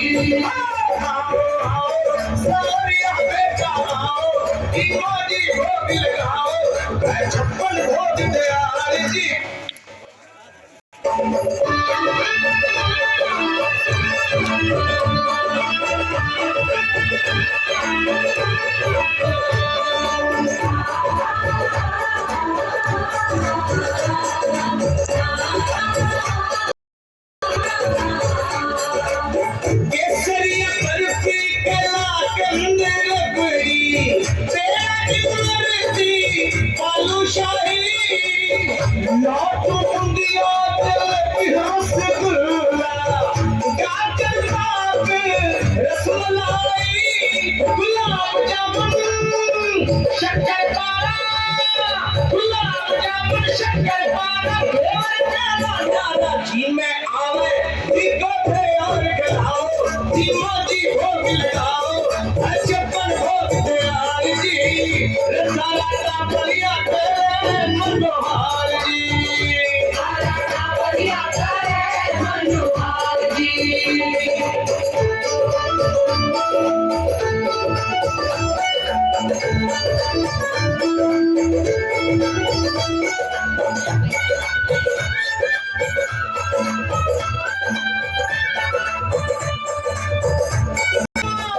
आओ आओ सावरिया बेटा आओ इमोजी भोग लगाओ मैं छप्पन भोग दयाल जी केसरिया बर्फी कला कंदर बड़ी तेरी मर्जी बालूशाही लौटू मुंडिया जलेबी रसगुल्ला गाजर पाक रसमलाई गुलाब जामुन शक्करपारा